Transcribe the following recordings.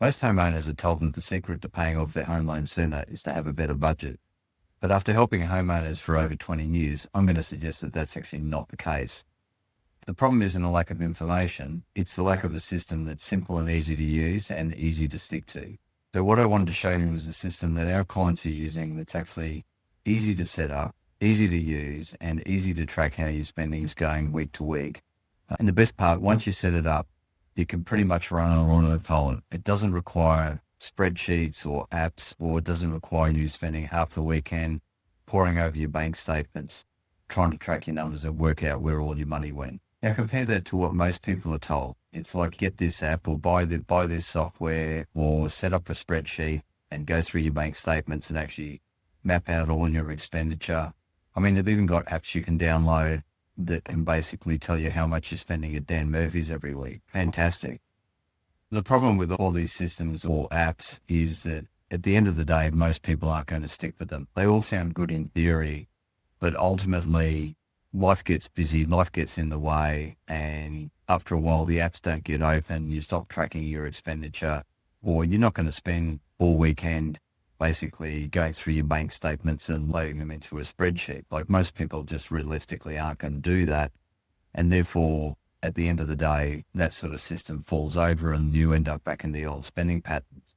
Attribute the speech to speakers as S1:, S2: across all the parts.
S1: Most homeowners are told that the secret to paying off their home loan sooner is to have a better budget. But after helping homeowners for over 20 years, I'm going to suggest that that's actually not the case. The problem isn't a lack of information, it's the lack of a system that's simple and easy to use and easy to stick to. So what I wanted to show you was a system that our clients are using that's actually easy to set up, easy to use, and easy to track how your spending is going week to week. And the best part, once you set it up, you can pretty much run on autopilot. It doesn't require spreadsheets or apps, or it doesn't require you spending half the weekend poring over your bank statements, trying to track your numbers and work out where all your money went. Now compare that to what most people are told. It's like, get this app or buy this software or set up a spreadsheet and go through your bank statements and actually map out all your expenditure. I mean, they've even got apps you can download that can basically tell you how much you're spending at Dan Murphy's every week. Fantastic. The problem with all these systems or apps is that at the end of the day, most people aren't going to stick with them. They all sound good in theory, but ultimately life gets busy, life gets in the way, and after a while the apps don't get open, you stop tracking your expenditure, or you're not going to spend all weekend basically going through your bank statements and loading them into a spreadsheet. Like, most people just realistically aren't going to do that. And therefore, at the end of the day, that sort of system falls over and you end up back in the old spending patterns.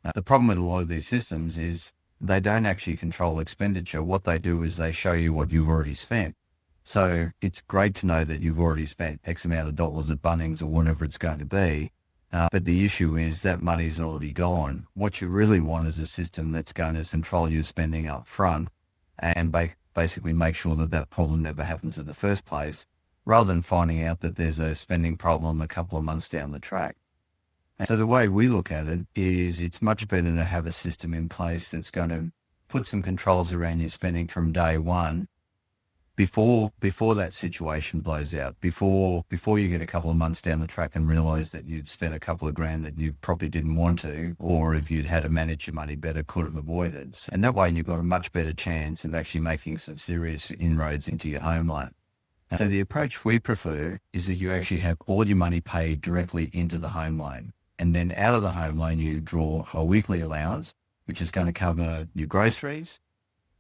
S1: Now, the problem with a lot of these systems is they don't actually control expenditure. What they do is they show you what you've already spent. So it's great to know that you've already spent X amount of dollars at Bunnings or whatever it's going to be. But the issue is that money's already gone. What you really want is a system that's going to control your spending up front and basically make sure that that problem never happens in the first place, rather than finding out that there's a spending problem a couple of months down the track. And so the way we look at it is it's much better to have a system in place that's going to put some controls around your spending from day one, before that situation blows out, before you get a couple of months down the track and realize that you've spent a couple of grand that you probably didn't want to, or if you'd had to manage your money better, could have avoided. And that way you've got a much better chance of actually making some serious inroads into your home loan. So the approach we prefer is that you actually have all your money paid directly into the home loan. And then out of the home loan, you draw a weekly allowance, which is going to cover your groceries,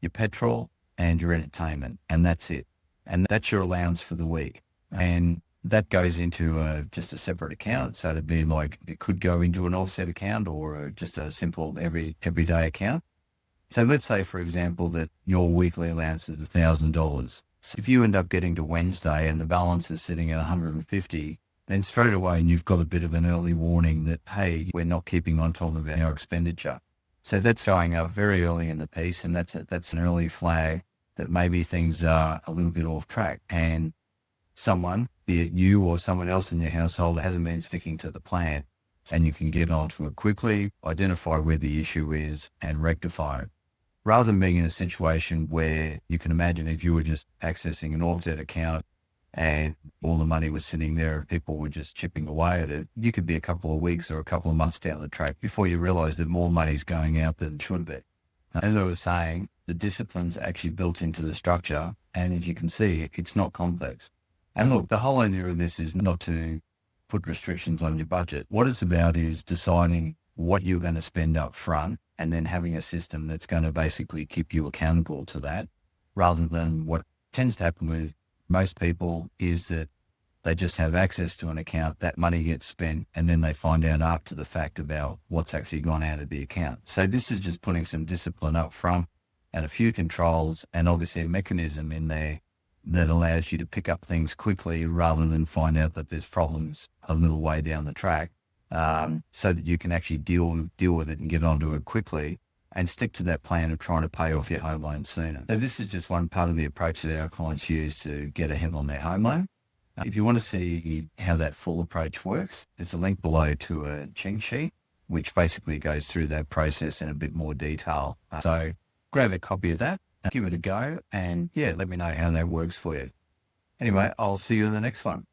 S1: your petrol, and your entertainment, and that's it. And that's your allowance for the week. And that goes into just a separate account. So it'd be like, it could go into an offset account or just a simple everyday account. So let's say, for example, that your weekly allowance is $1,000. So if you end up getting to Wednesday and the balance is sitting at 150, then straight away you've got a bit of an early warning that, hey, we're not keeping on top of our expenditure. So that's showing up very early in the piece, and that's an early flag that maybe things are a little bit off track, and someone, be it you or someone else in your household, hasn't been sticking to the plan. And you can get onto it quickly, identify where the issue is, and rectify it. Rather than being in a situation where you can imagine if you were just accessing an offset account and all the money was sitting there, people were just chipping away at it, you could be a couple of weeks or a couple of months down the track before you realize that more money's going out than it should be. As I was saying, the discipline's actually built into the structure, and if you can see, it's not complex. And look, the whole idea of this is not to put restrictions on your budget. What it's about is deciding what you're going to spend up front and then having a system that's going to basically keep you accountable to that, rather than what tends to happen with most people is that they just have access to an account, that money gets spent, and then they find out after the fact about what's actually gone out of the account. So this is just putting some discipline up front and a few controls, and obviously a mechanism in there that allows you to pick up things quickly rather than find out that there's problems a little way down the track, so that you can actually deal with it and get onto it quickly and stick to that plan of trying to pay off your home loan sooner. So this is just one part of the approach that our clients use to get ahead on their home loan. If you want to see how that full approach works, there's a link below to a cheat sheet, which basically goes through that process in a bit more detail. So grab a copy of that, give it a go, and let me know how that works for you. Anyway, I'll see you in the next one.